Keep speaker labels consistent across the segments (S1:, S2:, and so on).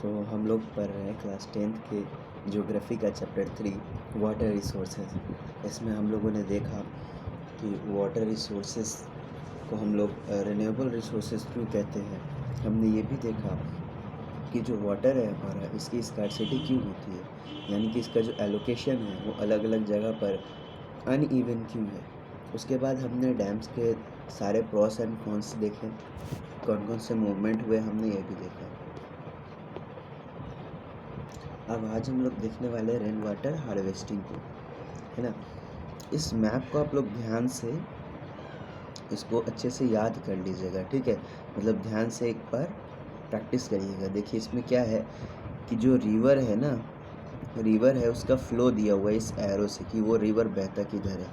S1: तो हम लोग पढ़ रहे हैं क्लास 10th के ज्योग्राफी का चैप्टर 3 वाटर रिसोर्सेज। इसमें हम लोगों ने देखा कि वाटर रिसोर्सेज को हम लोग रिन्यूएबल रिसोर्सेज क्यों कहते हैं। हमने ये भी देखा कि जो वाटर है हमारा, इसकी स्कार्सिटी क्यों होती है, यानी कि इसका जो एलोकेशन है वो अलग अलग जगह पर अनइवन क्यों है। उसके बाद हमने डैम्स के सारे प्रॉस एंड कॉन्स देखे, कौन कौन से मूवमेंट हुए हमने ये भी देखा। अब आज हम लोग देखने वाले हैं रेन वाटर हार्वेस्टिंग को, है ना। इस मैप को आप लोग ध्यान से इसको अच्छे से याद कर लीजिएगा, ठीक है। मतलब ध्यान से एक बार प्रैक्टिस करिएगा। देखिए इसमें क्या है कि जो रिवर है ना, रिवर है उसका फ्लो दिया हुआ है इस एरो से कि वो रिवर बहता किधर है,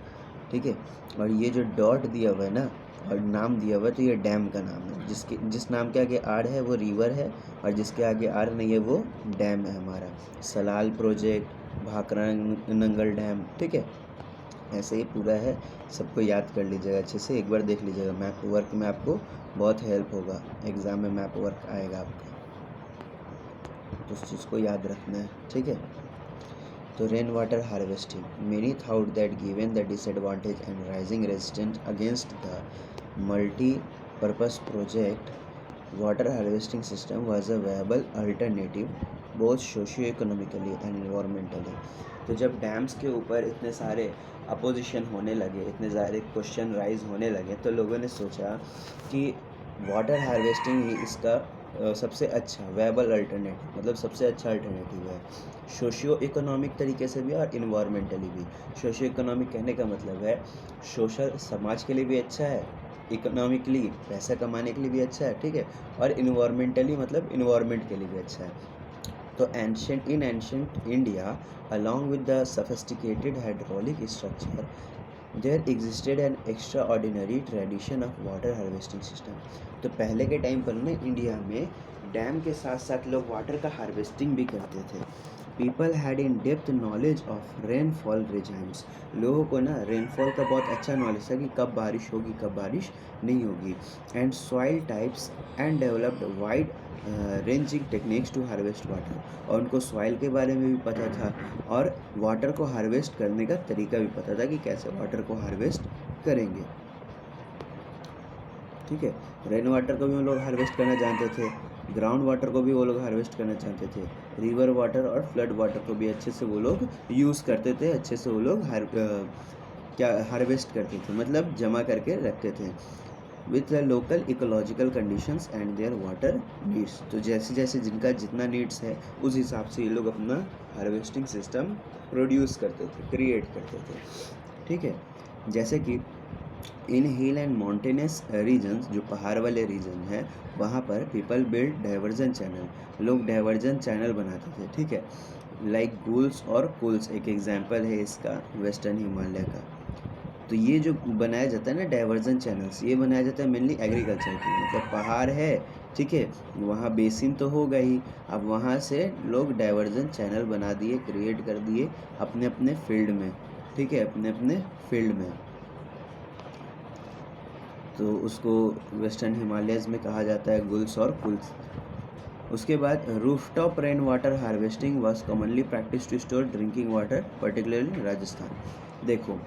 S1: ठीक है। और ये जो डॉट दिया हुआ है ना और नाम दिया हुआ है, तो ये डैम का नाम है। जिस नाम के आगे आर है वो रिवर है, और जिसके आगे आर नहीं है वो डैम है हमारा। सलाल प्रोजेक्ट, भाखड़ा नंगल डैम, ठीक है। ऐसे ही पूरा है, सबको याद कर लीजिएगा अच्छे से, एक बार देख लीजिएगा। मैप वर्क में आपको बहुत हेल्प होगा, एग्ज़ाम में मैप वर्क आएगा आपका, तो उस चीज़ को याद रखना है, ठीक है। तो rain water harvesting, many thought that given the disadvantage and rising resistance against the multi-purpose project, water harvesting system was a viable alternative both socio-economically and environmentally। तो जब डैम्स के ऊपर इतने सारे अपोजिशन होने लगे, इतने सारे क्वेश्चन राइज होने लगे, तो लोगों ने सोचा कि वाटर हार्वेस्टिंग ही इसका सबसे अच्छा वेबल अल्टरनेटिव, मतलब सबसे अच्छा अल्टरनेटिव है, सोशियो इकोनॉमिक तरीके से भी और इन्वायरमेंटली भी। सोशियो इकोनॉमिक कहने का मतलब है सोशल, समाज के लिए भी अच्छा है, इकोनॉमिकली पैसा कमाने के लिए भी अच्छा है, ठीक है, और इन्वायरमेंटली मतलब इन्वायरमेंट के लिए भी अच्छा है। तो ancient India along with the sophisticated hydraulic structure, there existed an extraordinary tradition of water harvesting system। तो पहले के टाइम पर ना इंडिया में डैम के साथ साथ लोग वाटर का हार्वेस्टिंग भी करते थे। People had in depth knowledge of rainfall regimes, लोगों को ना रेनफॉल का बहुत अच्छा नॉलेज था कि कब बारिश होगी कब बारिश नहीं होगी। And soil types and developed wide ranging techniques to harvest water, और उनको सॉइल के बारे में भी पता था और वाटर को हार्वेस्ट करने का तरीका भी पता था कि कैसे वाटर को हार्वेस्ट करेंगे, ठीक है। रेन वाटर को भी वो लोग हार्वेस्ट करना जानते थे, ग्राउंड वाटर को भी वो लोग हार्वेस्ट करना चाहते थे, रिवर वाटर और फ्लड वाटर को भी अच्छे से वो लोग यूज़ करते थे, अच्छे से वो लोग हार्वेस्ट करते थे, मतलब जमा करके रखते थे with the local ecological conditions and their water needs. तो जैसे जैसे जिनका जितना नीड्स है उस हिसाब से ये लोग अपना हार्वेस्टिंग सिस्टम प्रोड्यूस करते थे, क्रिएट करते थे, ठीक है। जैसे कि इन हिल एंड माउंटेनस रीजन्स, जो पहाड़ वाले रीजन है वहाँ पर पीपल बिल्ड डाइवर्जन चैनल, लोग डाइवर्जन चैनल बनाते थे, ठीक है। लाइक गुल्स और कुल्स एक एग्जाम्पल है इसका वेस्टर्न हिमालय का। तो ये जो बनाया जाता है ना डाइवर्जन चैनल्स, ये बनाया जाता है मेनली एग्रीकल्चर के लिए, मतलब पहाड़ है, ठीक है, वहाँ बेसिन तो होगा ही, अब वहाँ से लोग डाइवर्जन चैनल बना दिए, क्रिएट कर दिए अपने अपने फील्ड में, ठीक है, अपने अपने फील्ड में। तो उसको वेस्टर्न हिमालयज़ में कहा जाता है गुल्स और कुल्स। उसके बाद rooftop rain water harvesting was commonly practice to store drinking water, particularly in Rajasthan. देखो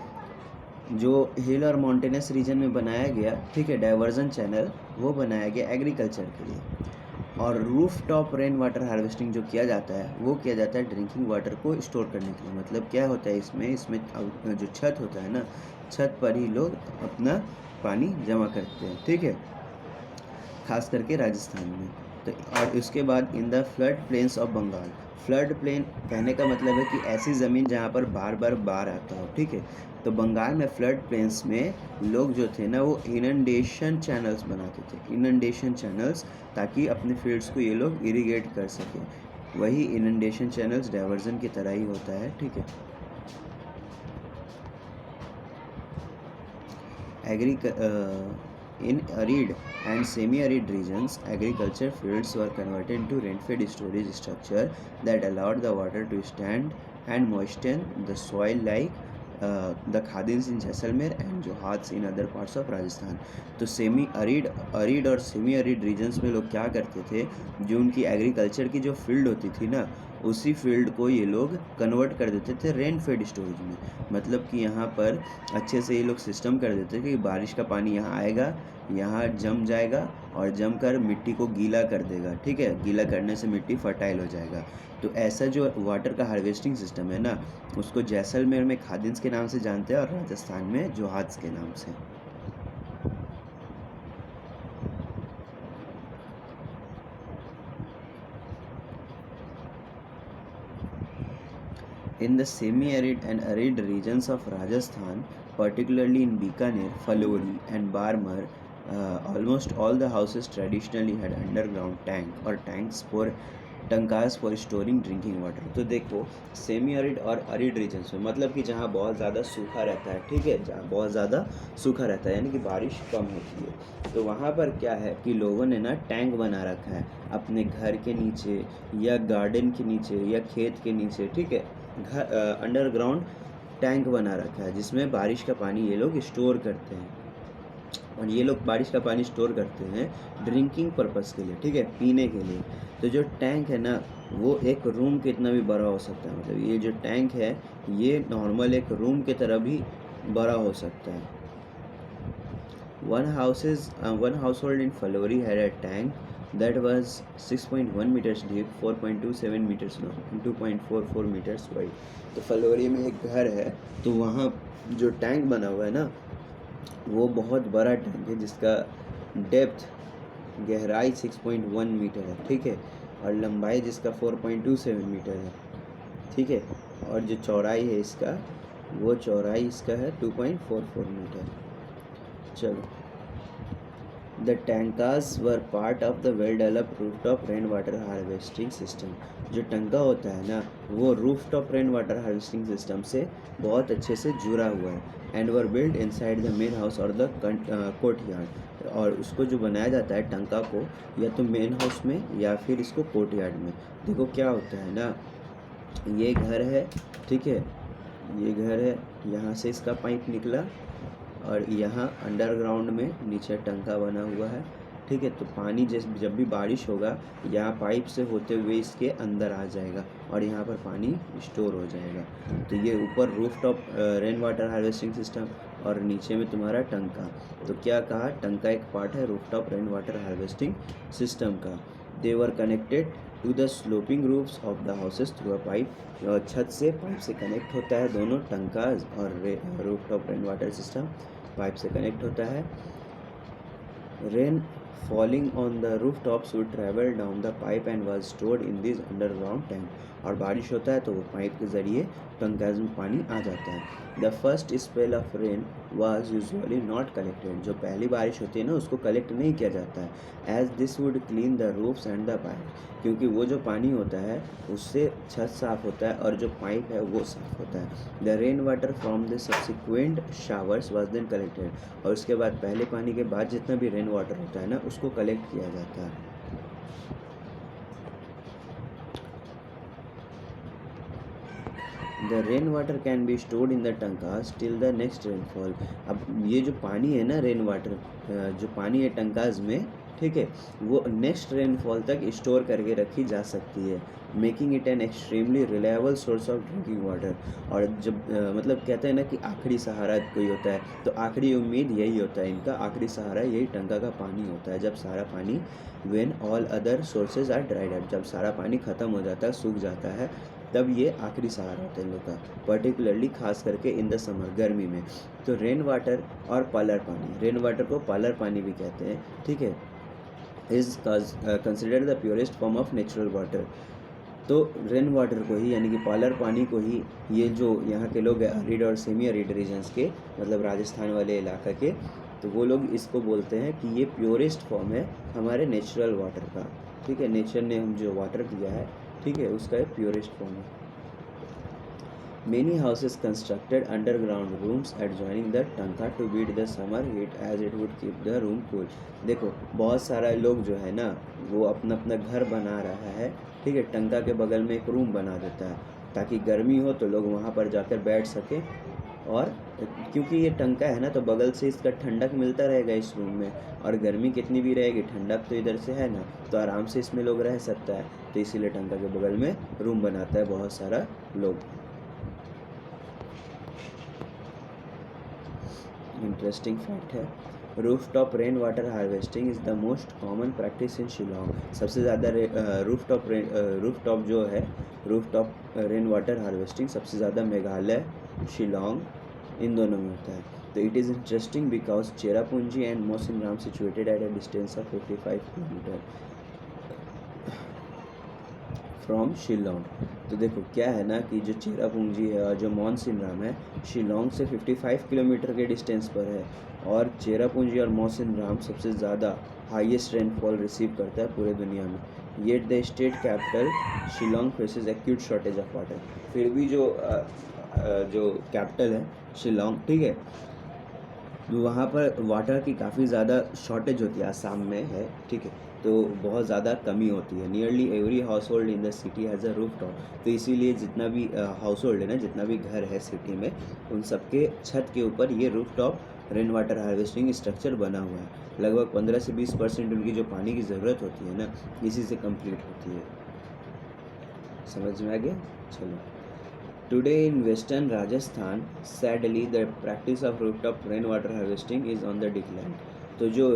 S1: जो हिल और माउंटेनस रीजन में बनाया गया, ठीक है, डाइवर्जन चैनल, वो बनाया गया एग्रीकल्चर के लिए। और roof top rain water harvesting जो किया जाता है वो किया जाता है ड्रिंकिंग वाटर को स्टोर करने के लिए। मतलब क्या होता है इसमें जो छत होता है ना, छत पर ही लोग अपना पानी जमा करते हैं, ठीक है, खास करके राजस्थान में। तो और उसके बाद in the flood plains of Bengal, flood plain कहने का मतलब है कि ऐसी ज़मीन जहाँ पर बार बार बाढ़ आता हो, ठीक है। तो बंगाल में फ्लड प्लेन्स में लोग जो थे ना वो इनंडेशन चैनल्स बनाते थे, इनंडेशन चैनल्स, ताकि अपने फील्ड्स को ये लोग इरीगेट कर सकें। वही इनंडेशन चैनल्स डाइवर्जन की तरह ही होता है, ठीक है। In arid and semi-arid regions, agriculture fields were converted into rain-fed storage structure that allowed the water to stand and moisten the soil, like the Khadins in Jaisalmer and and Johats in other parts of Rajasthan. तो semi arid और semi arid regions में लोग क्या करते थे, जो उनकी agriculture की जो फील्ड होती थी ना, उसी फील्ड को ये लोग कन्वर्ट कर देते थे रेन फेड स्टोरेज में। मतलब कि यहाँ पर अच्छे से ये लोग सिस्टम कर देते थे कि बारिश का पानी यहाँ आएगा, यहाँ जम जाएगा और जम कर मिट्टी को गीला कर देगा, ठीक है। गीला करने से मिट्टी फर्टाइल हो जाएगा। तो ऐसा जो वाटर का हार्वेस्टिंग सिस्टम है ना, उसको जैसलमेर में खादिन्स के नाम से जानते हैं और राजस्थान में जोहात्स के नाम से। In the semi-arid and arid regions of Rajasthan, particularly in Bikaner, Falori and Barmer, almost all the houses traditionally had underground tank or tankas for storing drinking water. तो देखो सेमी अरिड और अरिड रीजन्स में, मतलब कि जहाँ बहुत ज़्यादा सूखा रहता है, ठीक है, जहाँ बहुत ज़्यादा सूखा रहता है यानी कि बारिश कम होती है, तो वहाँ पर क्या है कि लोगों ने ना टैंक बना रखा है अपने घर के नीचे या गार्डन के नीचे या खेत के नीचे, ठीक है। घर अंडरग्राउंड टैंक बना रखा है जिसमें बारिश का पानी ये लोग स्टोर करते हैं। और ये लोग बारिश का पानी स्टोर करते हैं ड्रिंकिंग पर्पस के लिए, ठीक है, पीने के लिए। तो जो टैंक है ना, वो एक रूम कितना भी बड़ा हो सकता है। मतलब ये जो टैंक है ये नॉर्मल एक रूम की तरह भी बड़ा हो सकता है। one household in Falori had a tank that was 6.1 meters deep, 4.27 meters long and 2.44 meters wide। तो फलोरी में एक घर है, तो वहाँ जो टैंक बना हुआ है ना, वो बहुत बड़ा टैंक है जिसका डेप्थ गहराई 6.1 मीटर है, ठीक है, और लंबाई जिसका 4.27 मीटर है, ठीक है, और जो चौड़ाई है इसका, वो चौड़ाई इसका है 2.44 मीटर। चलो, the tankas were part of the well developed rooftop rain water harvesting system. जो टंका होता है ना, वो rooftop rain water harvesting system से बहुत अच्छे से जुड़ा हुआ है। And were build inside the main house और द कोर्टयार्ड। और उसको जो बनाया जाता है टंका को, या तो मेन हाउस में या फिर इसको कोर्टयार्ड में। देखो क्या होता है ना, ये घर है, ठीक है, ये घर है, यहाँ से इसका पाइप निकला और यहाँ अंडरग्राउंड में नीचे टंका बना हुआ है, ठीक है। तो पानी जब भी बारिश होगा, यहाँ पाइप से होते हुए इसके अंदर आ जाएगा और यहाँ पर पानी स्टोर हो जाएगा। तो ये ऊपर rooftop rain water harvesting system और नीचे में तुम्हारा टंका। तो क्या कहा, टंका एक पार्ट है rooftop rain water harvesting system का। They were connected to the sloping roofs of the houses through a pipe. छत से पाइप से कनेक्ट होता है दोनों, टंका और rooftop rain water system pipe से कनेक्ट होता है। Rain falling on the roof tops would travel down the pipe and was stored in this underground tank. और बारिश होता है तो वो पाइप के ज़रिए टंकाज में पानी आ जाता है। The first spell of rain was usually not collected. जो पहली बारिश होती है ना, उसको कलेक्ट नहीं किया जाता है, as this would clean the roofs and the pipe. क्योंकि वो जो पानी होता है उससे छत साफ़ होता है और जो पाइप है वो साफ़ होता है। The rain water from the subsequent showers was then collected. और उसके बाद पहले पानी के बाद जितना भी रेन वाटर होता है ना, उसको कलेक्ट किया जाता है। The rain water can be stored in the tankas till the next rainfall. अब ये जो पानी है ना, रेन वाटर जो पानी है टंकाज में, ठीक है, वो नेक्स्ट रेनफॉल तक स्टोर करके रखी जा सकती है, making it an extremely reliable source of drinking water. और जब मतलब कहते हैं ना कि आखिरी सहारा कोई होता है, तो आखिरी उम्मीद यही होता है, इनका आखिरी सहारा यही टंका का पानी होता है। जब सारा पानी, when all other sources are dried up, जब सारा पानी ख़त्म हो जाता है, सूख जाता है, तब ये आखिरी सहारा होता है इन लोग का, पर्टिकुलरली खास करके इन द समर, गर्मी में। तो रेन वाटर और पालर पानी, रेन वाटर को पालर पानी भी कहते हैं, ठीक है, is considered the purest form of natural water. तो रेन वाटर को ही, यानी कि पालर पानी को ही, ये जो यहाँ के लोग अरिड और सेमी अरिड रीजन्स के, मतलब राजस्थान वाले इलाका के, तो वो लोग इसको बोलते हैं कि ये प्योरेस्ट फॉर्म है हमारे नेचुरल वाटर का, ठीक है। नेचर ने हम जो वाटर दिया है, ठीक है, उसका एक प्योरेस्ट फॉर्म है। Many houses constructed underground rooms adjoining the टंका to beat the summer heat as it would keep the room cool। देखो बहुत सारा लोग जो है ना, वो अपना अपना घर बना रहा है, ठीक है, टंका के बगल में एक रूम बना देता है ताकि गर्मी हो तो लोग वहाँ पर जाकर बैठ सकें और क्योंकि ये टंका है ना, तो बगल से इसका ठंडक मिलता रहेगा इस रूम में, और गर्मी कितनी भी रहेगी ठंडक तो इधर से है ना, तो आराम से इसमें लोग रह सकता है। तो इसीलिए टंका के बगल में रूम बनाता है बहुत सारा लोग। इंटरेस्टिंग फैक्ट है, roof top rain water harvesting is the most common practice in Shillong. सबसे ज़्यादा रूफ टॉप जो है, roof top rain water harvesting सबसे ज़्यादा मेघालय, शिलोंग, इन दोनों में होता है। तो it is interesting because Cherrapunji and Mawsynram situated at a distance of 55 kilometre from Shillong. तो देखो क्या है ना कि जो चेरापूंजी है और जो मौसिनराम है, शिलोंग से 55 किलोमीटर के डिस्टेंस पर है, और चेरापूंजी और मौसिनराम सबसे ज़्यादा हाईएस्ट रेनफॉल रिसीव करता है पूरे दुनिया में। Yet the state capital Shillong faces acute shortage of water. फिर भी जो कैपिटल है शिलोंग, ठीक है, वहाँ पर वाटर की काफ़ी ज़्यादा शॉर्टेज होती है, आसाम में है, ठीक है, तो बहुत ज़्यादा कमी होती है। Nearly every house hold in the city has a roof top. तो इसीलिए जितना भी हाउस होल्ड है ना, जितना भी घर है सिटी में, उन सबके छत के ऊपर ये roof top rain water harvesting structure बना हुआ है। लगभग 15 से 20% उनकी जो पानी की ज़रूरत होती है ना, इसी से कंप्लीट होती है। समझ में आ गया? चलो, today in western Rajasthan, sadly the practice of rooftop rainwater harvesting is on the decline. तो जो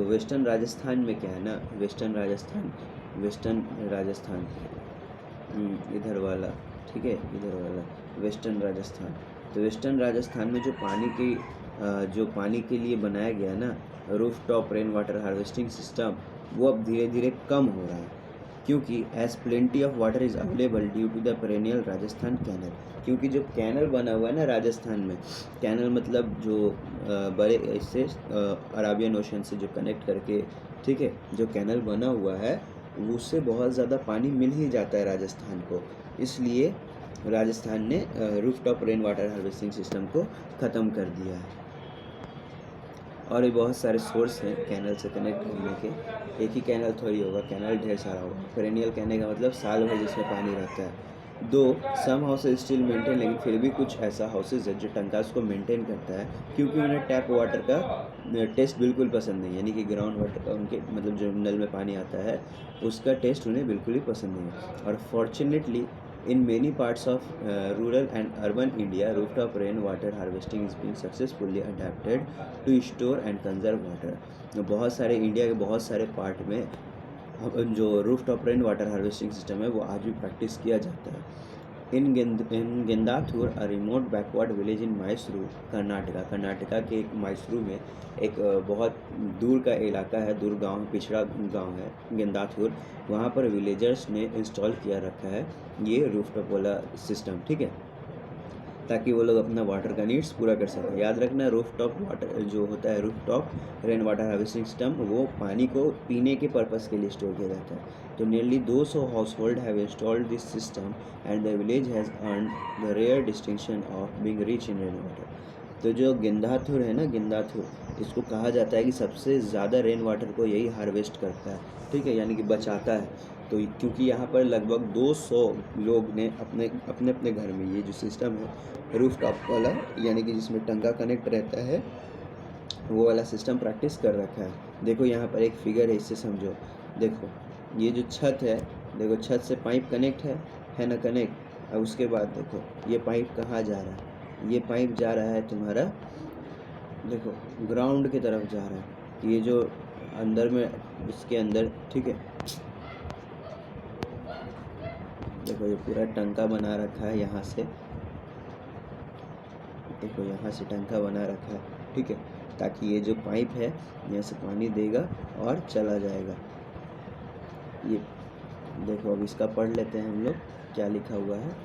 S1: वेस्टर्न राजस्थान में क्या है ना, वेस्टर्न राजस्थान इधर वाला, ठीक है, इधर वाला वेस्टर्न राजस्थान। तो वेस्टर्न राजस्थान में जो पानी के लिए बनाया गया ना roof top rain water harvesting system, वो अब धीरे धीरे कम हो रहा है, क्योंकि as plenty of water is available due to the perennial Rajasthan canal. क्योंकि जो कैनल बना हुआ है ना राजस्थान में, कैनल मतलब जो बड़े इससे अराबियन ओशन से जो कनेक्ट करके, ठीक है, जो कैनल बना हुआ है, उससे बहुत ज़्यादा पानी मिल ही जाता है राजस्थान को। इसलिए राजस्थान ने roof top rain water harvesting system को ख़त्म कर दिया है। और भी बहुत सारे सोर्स हैं कैनल से कनेक्ट करने के, एक ही कैनल थोड़ी होगा, कैनल ढेर सारा होगा। पेरेनियल कहने का मतलब साल भर जिसमें पानी रहता है। दो सम हाउसेज स्टिल मेंटेन, लेकिन फिर भी कुछ ऐसा हाउसेज है जो टंकास को मेंटेन करता है, क्योंकि उन्हें टैप वाटर का टेस्ट बिल्कुल पसंद नहीं है, यानी कि ग्राउंड वाटर का, उनके मतलब जो नल में पानी आता है उसका टेस्ट उन्हें बिल्कुल ही पसंद नहीं है। और fortunately in many parts of rural and urban India, rooftop rainwater harvesting is being successfully adapted to store and conserve water. बहुत सारे इंडिया के बहुत सारे पार्ट में जो roof top rain water harvesting system है वो आज भी प्रैक्टिस किया जाता है। In Gendathur, a remote backward village in Mysuru, Karnataka के एक मैसूरू में एक बहुत दूर का इलाका है, दूर गांव, पिछड़ा गांव है गेंदाथुर। वहाँ पर विलेजर्स ने इंस्टॉल किया रखा है ये रूफटॉप वाला सिस्टम, ठीक है, ताकि वो लोग अपना वाटर का नीड्स पूरा कर सकें। याद रखना, रूफ टॉप वाटर जो होता है, roof top rain water harvesting system, वो पानी को पीने के पर्पज़ के लिए स्टोर किया जाता है। तो nearly 200 household have installed this system and the village has earn the rare distinction of being rich in rain water. तो जो गेंदाथुर है ना, गेंदाथुर, इसको कहा जाता है कि सबसे ज़्यादा रेन वाटर को यही हार्वेस्ट करता है, ठीक है, यानी कि बचाता है। तो क्योंकि यहाँ पर लगभग 200 लोग ने अपने अपने अपने घर में ये जो सिस्टम है रूफ टॉप वाला, यानी कि जिसमें टंका कनेक्ट रहता है, वो वाला सिस्टम प्रैक्टिस कर रखा है। देखो यहाँ पर एक फिगर है, इससे समझो। देखो ये जो छत है, देखो छत से पाइप कनेक्ट है ना, कनेक्ट। और उसके बाद देखो ये पाइप कहाँ जा रहा है, ये पाइप जा रहा है तुम्हारा, देखो ग्राउंड की तरफ जा रहा है। ये जो अंदर में, इसके अंदर, ठीक है, देखो ये पूरा टंका बना रखा है यहाँ से, देखो यहाँ से टंका बना रखा है, ठीक है, ताकि ये जो पाइप है यहाँ से पानी देगा और चला जाएगा। ये देखो, अब इसका पढ़ लेते हैं हम लोग क्या लिखा हुआ है।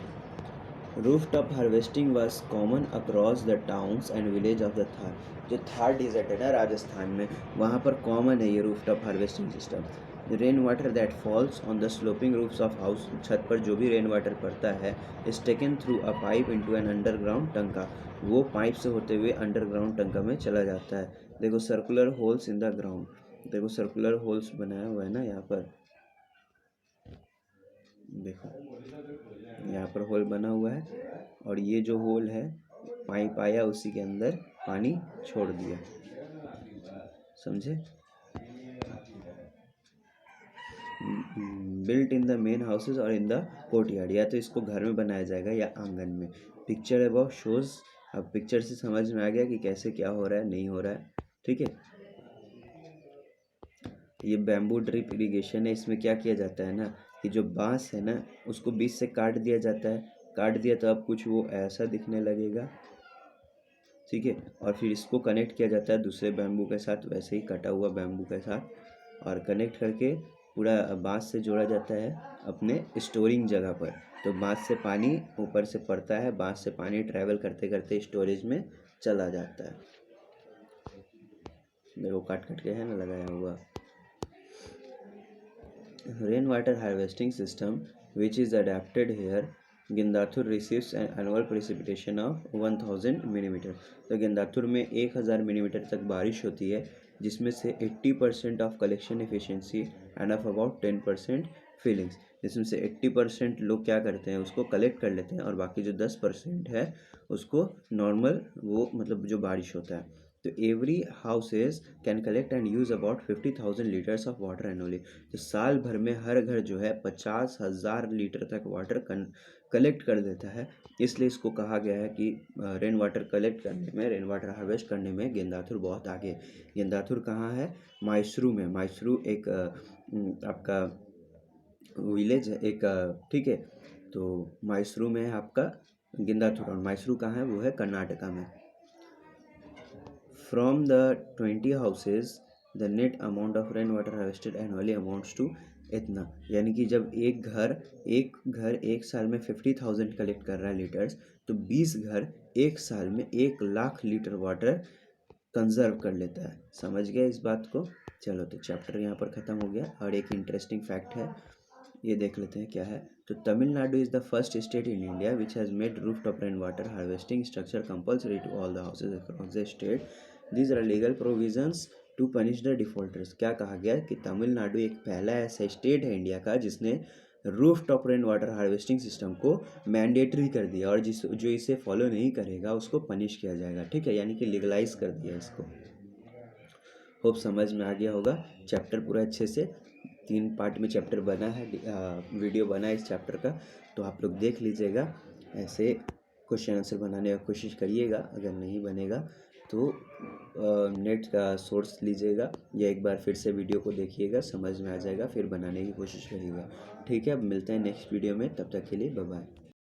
S1: Roof top harvesting was common across the towns and village of the Thar. जो थार डिजर्ट है ना राजस्थान में, वहाँ पर कॉमन है ये roof top harvesting system. Rain water that falls on the sloping roofs of house, छत पर जो भी रेन वाटर पड़ता है, is taken through a pipe into an underground टंका। वो पाइप से होते हुए अंडरग्राउंड टंका में चला जाता है। देखो circular holes in the ground, देखो सर्कुलर होल्स बनाया हुआ है ना यहाँ पर, देखो यहाँ पर होल बना हुआ है, और ये जो होल है पाइप आया, उसी के अंदर पानी छोड़ दिया, समझे। Built in the main houses और इन द कोर्टयार्ड, या तो इसको घर में बनाया जाएगा या आंगन में। पिक्चर अबव शोज, अब पिक्चर से समझ में आ गया कि कैसे क्या हो रहा है, नहीं हो रहा है, ठीक है। ये बैम्बू ड्रिप इरिगेशन है। इसमें क्या किया जाता है ना कि जो बांस है ना उसको बीच से काट दिया जाता है, काट दिया तो अब कुछ वो ऐसा दिखने लगेगा, ठीक है। और फिर इसको कनेक्ट किया जाता है दूसरे बैम्बू के साथ, वैसे ही कटा हुआ बैम्बू के साथ, और कनेक्ट करके पूरा बांस से जोड़ा जाता है अपने स्टोरिंग जगह पर। तो बांस से पानी ऊपर से पड़ता है, बांस से पानी ट्रैवल करते करते स्टोरेज में चला जाता है। देखो काट काट के है ना लगाया हुआ। Rain water harvesting system which is adapted here, गेंदाथुर receives an annual precipitation of 1000 millimetre. तो गेंदाथुर में 1000 मिलीमीटर तक बारिश होती है, जिसमें से 80% of collection efficiency end of about 10% feelings. जिसमें से 80% लोग क्या करते हैं, उसको कलेक्ट कर लेते हैं, और बाकी जो 10% है उसको नॉर्मल वो मतलब जो बारिश होता है। तो every houses can collect and use about 50,000 litres of water annually. तो साल भर में हर घर जो है 50,000 लीटर तक वाटर कलेक्ट कर देता है। इसलिए इसको कहा गया है कि रेन वाटर कलेक्ट करने में, रेन वाटर हार्वेस्ट करने में गेंदाथुर बहुत आगे। गेंदाथुर कहाँ है? माइसरू में। माइसरू एक आपका विलेज है एक, ठीक है। तो माइसरू में है आपका गेंदाथुर, और माइसरू कहाँ है? वो है कर्नाटका में। From the 20 houses, the net amount of rainwater harvested annually amounts to इतना, यानी कि जब एक घर एक साल में 50,000 कलेक्ट कर रहा है लीटर्स, तो 20 घर एक साल में 1,00,000 लीटर वाटर कंजर्व कर लेता है। समझ गया इस बात को? चलो तो चैप्टर यहाँ पर ख़त्म हो गया। और एक इंटरेस्टिंग फैक्ट है, ये देख लेते हैं क्या है। तो Tamil Nadu is the first state in India which has made roof top rain water harvesting structure compulsory to all the houses across the state. These are legal provisions to punish the defaulters. क्या कहा गया कि तमिलनाडु एक पहला ऐसा state है India का जिसने roof top rain water harvesting system को मैंडेटरी कर दिया, और जो इसे फॉलो नहीं करेगा उसको पनिश किया जाएगा, ठीक है। यानी कि लीगलाइज कर दिया इसको। होप समझ में आ गया होगा। चैप्टर पूरा अच्छे से 3 पार्ट में चैप्टर बना है, वीडियो बना है इस चैप्टर का, तो आप लोग देख लीजिएगा। ऐसे क्वेश्चन आंसर बनाने की कोशिश करिएगा। अगर नहीं बनेगा तो नेट का सोर्स लीजिएगा, या एक बार फिर से वीडियो को देखिएगा, समझ में आ जाएगा, फिर बनाने की कोशिश करिएगा, ठीक है। अब मिलते हैं नेक्स्ट वीडियो में, तब तक के लिए बाय बाय।